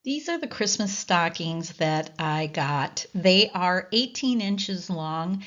These are the Christmas stockings that I got. They are 18 inches long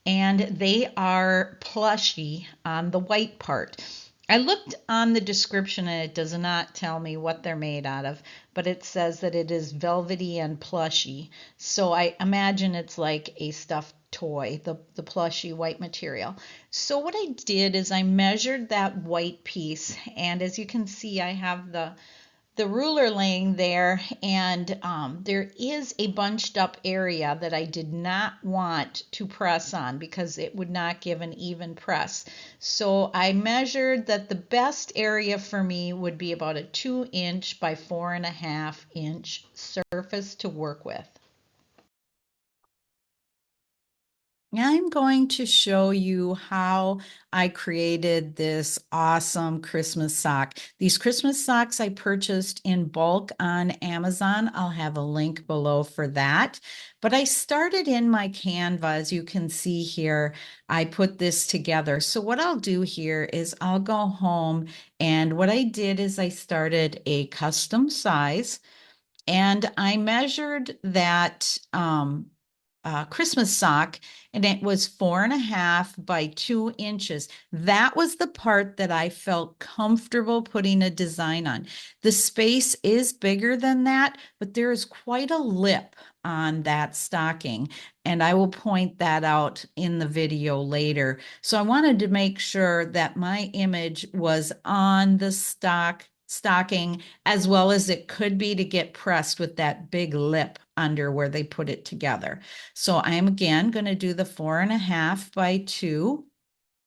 and they are plushy on the white part. I looked on the description and it does not tell me what they're made out of, but it says that it is velvety and plushy. So I imagine it's like a stuffed toy, the plushy white material. So what I did is I measured that white piece, and as you can see, I have the ruler laying there, and there is a bunched up area that I did not want to press on because it would not give an even press. So I measured that the best area for me would be about a 2 inch by 4.5 inch surface to work with. I'm going to show you how I created this awesome Christmas sock. These Christmas socks I purchased in bulk on Amazon. I'll have a link below for that. But I started in my Canva, as you can see here, I put this together. So what I'll do here is I'll go home, and what I did is I started a custom size, and I measured that Christmas sock, and it was 4.5 by 2 inches. That was the part that I felt comfortable putting a design on. The space is bigger than that, but there is quite a lip on that stocking, and I will point that out in the video later. So I wanted to make sure that my image was on the stocking as well as it could be to get pressed with that big lip under where they put it together. So I'm again going to do the 4.5 by 2.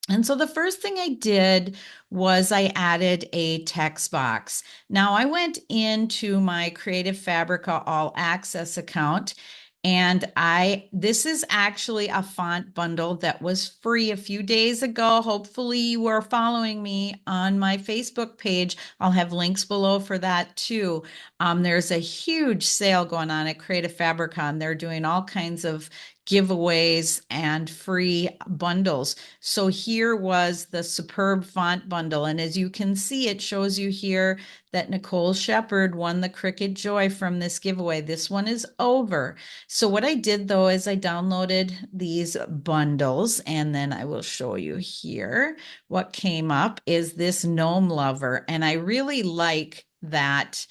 And so the first thing I did was I added a text box. Now I went into my Creative Fabrica All Access account, and this is actually a font bundle that was free a few days ago. Hopefully you are following me on my Facebook page. I'll have links below for that too. There's a huge sale going on at Creative Fabrica, and they're doing all kinds of giveaways and free bundles. So here was the superb font bundle. And as you can see, it shows you here that Nicole Shepard won the Cricut Joy from this giveaway. This one is over. So what I did though is I downloaded these bundles, and then I will show you here. What came up is this Gnome Lover, and I really like that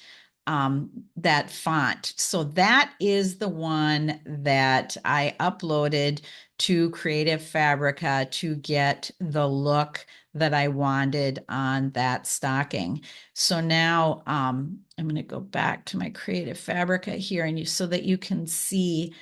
font. So that is the one that I uploaded to Creative Fabrica to get the look that I wanted on that stocking. So now I'm going to go back to my Creative Fabrica here, and so that you can see.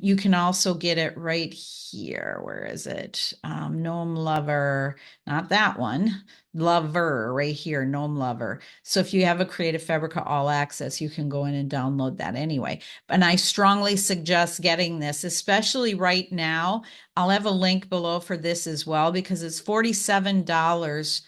You can also get it right here. Where is it? Gnome Lover, not that one. Lover right here, Gnome Lover. So if you have a Creative Fabrica All Access, you can go in and download that anyway. And I strongly suggest getting this, especially right now. I'll have a link below for this as well because it's $47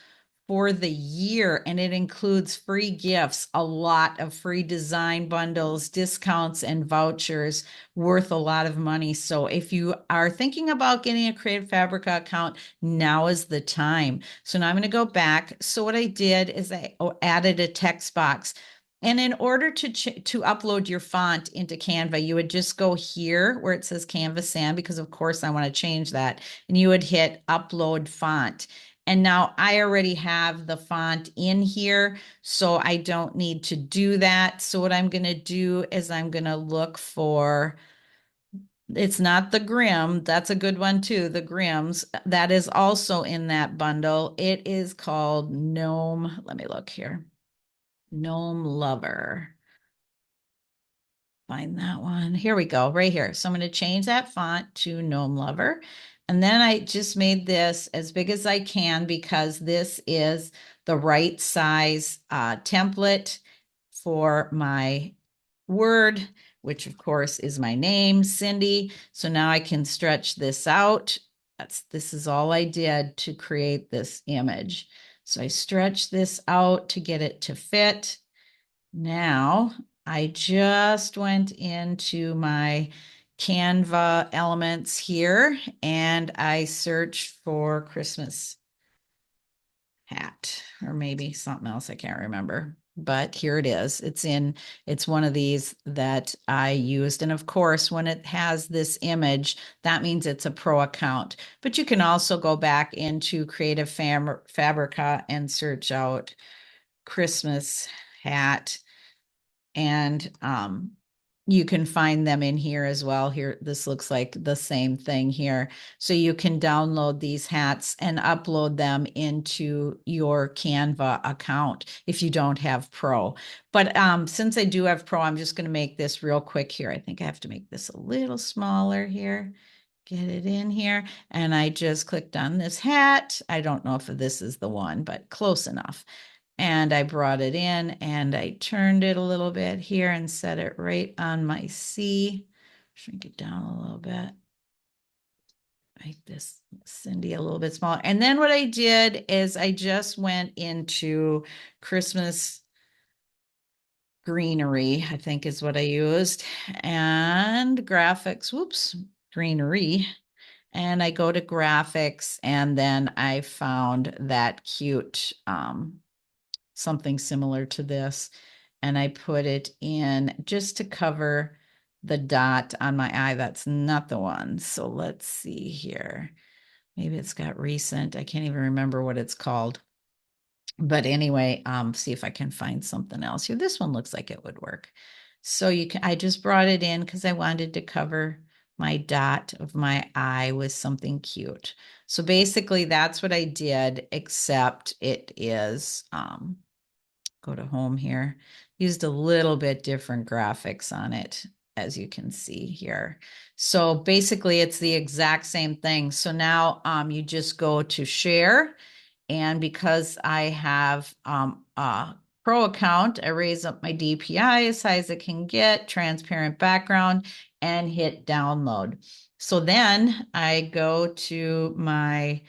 for the year, and it includes free gifts, a lot of free design bundles, discounts, and vouchers worth a lot of money. So if you are thinking about getting a Creative Fabrica account, now is the time. So now I'm going to go back. So what I did is I added a text box. And in order to upload your font into Canva, you would just go here where it says Canvas Sam, because of course I want to change that. And you would hit upload font. And now I already have the font in here, so I don't need to do that. So what I'm going to do is I'm going to look for, it's not the Grimm. That's a good one too. The Grimms. That is also in that bundle. It is called Gnome. Let me look here. Gnome Lover. Find that one. Here we go, right here. So I'm going to change that font to Gnome Lover. And then I just made this as big as I can because this is the right size template for my word, which of course is my name, Cindy. So now I can stretch this out. This is all I did to create this image. So I stretch this out to get it to fit. Now I just went into my Canva elements here and I searched for Christmas hat or maybe something else. I can't remember. but here it is. It's one of these that I used. And of course, when it has this image, that means it's a pro account. But you can also go back into Creative Fabrica and search out Christmas hat, and you can find them in here as well. Here, this looks like the same thing here. So you can download these hats and upload them into your Canva account if you don't have Pro. But since I do have Pro, I'm just going to make this real quick here. I think I have to make this a little smaller here. Get it in here. And I just clicked on this hat. I don't know if this is the one, but close enough. And I brought it in and I turned it a little bit here and set it right on my C. Shrink it down a little bit. Make this Cindy a little bit smaller. And then what I did is I just went into Christmas greenery, I think is what I used, and graphics, whoops, greenery. And I go to graphics, and then I found that cute something similar to this, and I put it in just to cover the dot on my eye. That's not the one. So let's see here. Maybe it's got recent. I can't even remember what it's called. But anyway, see if I can find something else here. This one looks like it would work. So I just brought it in because I wanted to cover my dot of my eye with something cute. So basically that's what I did, except it is, go to home here, used a little bit different graphics on it, as you can see here. So basically it's the exact same thing. So now you just go to share, and because I have a pro account, I raise up my DPI as high as it can get, transparent background, and hit download. So then I go to my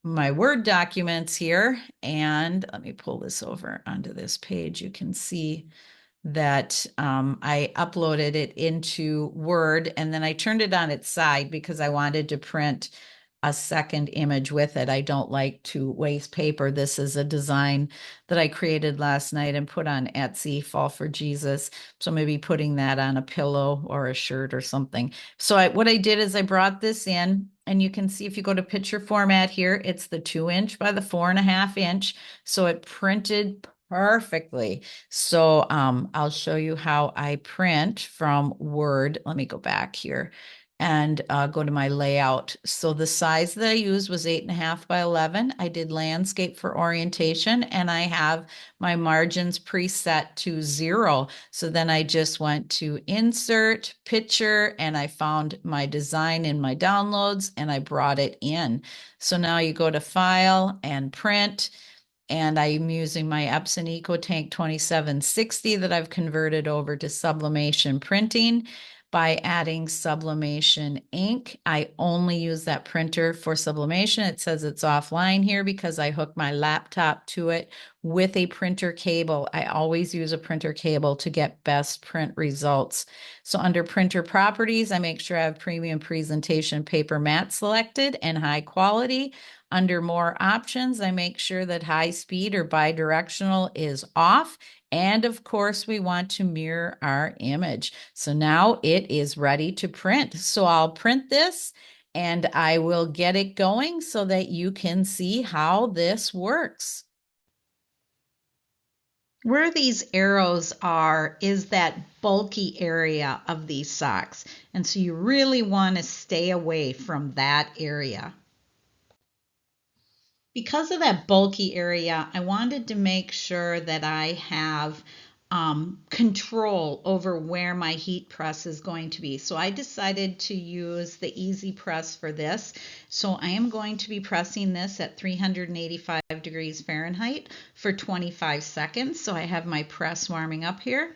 Word documents here, and let me pull this over onto this page. You can see that I uploaded it into Word, and then I turned it on its side because I wanted to print a second image with it. I don't like to waste paper. This is a design that I created last night and put on Etsy, Fall for Jesus. So maybe putting that on a pillow or a shirt or something. So what I did is I brought this in, and you can see if you go to picture format here, it's the 2" by the 4.5". So it printed perfectly. So I'll show you how I print from Word. Let me go back here and go to my layout. So the size that I used was 8.5 by 11. I did landscape for orientation, and I have my margins preset to 0. So then I just went to insert picture, and I found my design in my downloads, and I brought it in. So now you go to file and print, and I'm using my Epson EcoTank 2760 that I've converted over to Sublimation printing by adding Sublimation ink. I only use that printer for Sublimation. It says it's offline here because I hook my laptop to it with a printer cable. I always use a printer cable to get best print results. So under printer properties, I make sure I have premium presentation paper matte selected and high quality. Under more options, I make sure that high speed or bidirectional is off. And of course, we want to mirror our image. So now it is ready to print. So I'll print this and I will get it going so that you can see how this works. Where these arrows are is that bulky area of these socks. And so you really want to stay away from that area. Because of that bulky area, I wanted to make sure that I have control over where my heat press is going to be. So I decided to use the Easy Press for this. So I am going to be pressing this at 385 degrees Fahrenheit for 25 seconds. So I have my press warming up here.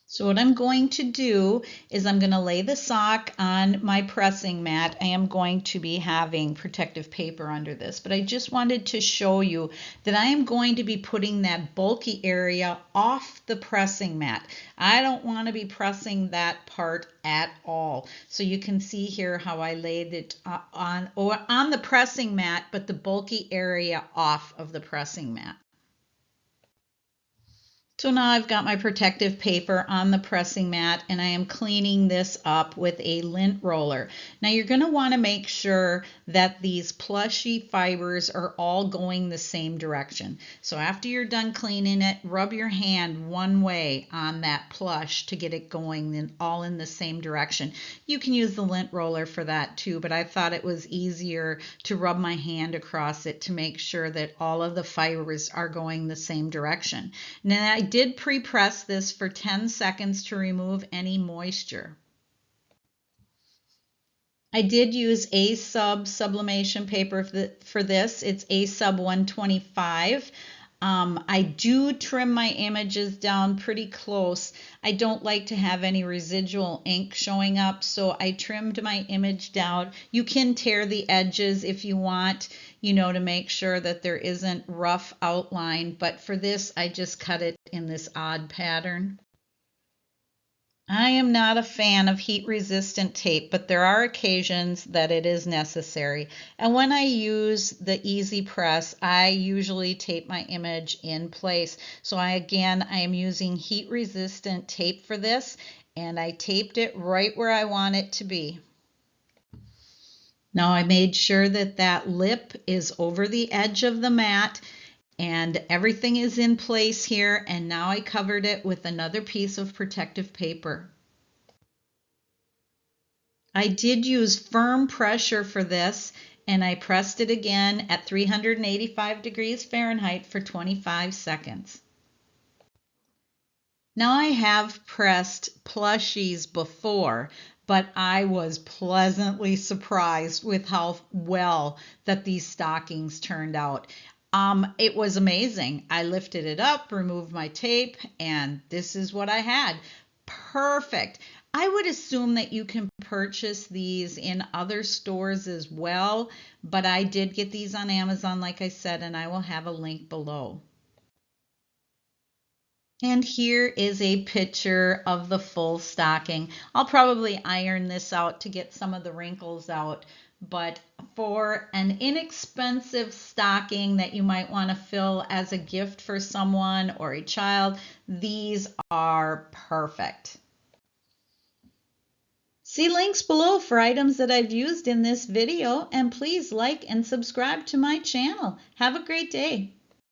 So what I'm going to do is I'm going to lay the sock on my pressing mat. I am going to be having protective paper under this, but I just wanted to show you that I am going to be putting that bulky area off the pressing mat. I don't want to be pressing that part at all. So you can see here how I laid it on the pressing mat, but the bulky area off of the pressing mat. So now I've got my protective paper on the pressing mat and I am cleaning this up with a lint roller. Now you're going to want to make sure that these plushy fibers are all going the same direction. So after you're done cleaning it, rub your hand one way on that plush to get it going all in the same direction. You can use the lint roller for that too, but I thought it was easier to rub my hand across it to make sure that all of the fibers are going the same direction. Now I did pre-press this for 10 seconds to remove any moisture. I did use A sub sublimation paper for this. It's A sub 125. I do trim my images down pretty close. I don't like to have any residual ink showing up, so I trimmed my image down. You can tear the edges if you want, to make sure that there isn't rough outline, but for this, I just cut it in this odd pattern. I am not a fan of heat-resistant tape, but there are occasions that it is necessary. And when I use the Easy Press, I usually tape my image in place. So I am using heat-resistant tape for this, and I taped it right where I want it to be. Now I made sure that that lip is over the edge of the mat and everything is in place here, and now I covered it with another piece of protective paper. I did use firm pressure for this, and I pressed it again at 385 degrees Fahrenheit for 25 seconds. Now I have pressed plushies before, but I was pleasantly surprised with how well that these stockings turned out. It was amazing. I lifted it up, removed my tape, and this is what I had. Perfect. I would assume that you can purchase these in other stores as well, but I did get these on Amazon, like I said, and I will have a link below. And here is a picture of the full stocking. I'll probably iron this out to get some of the wrinkles out, but for an inexpensive stocking that you might want to fill as a gift for someone or a child, these are perfect. See links below for items that I've used in this video, and please like and subscribe to my channel. Have a great day.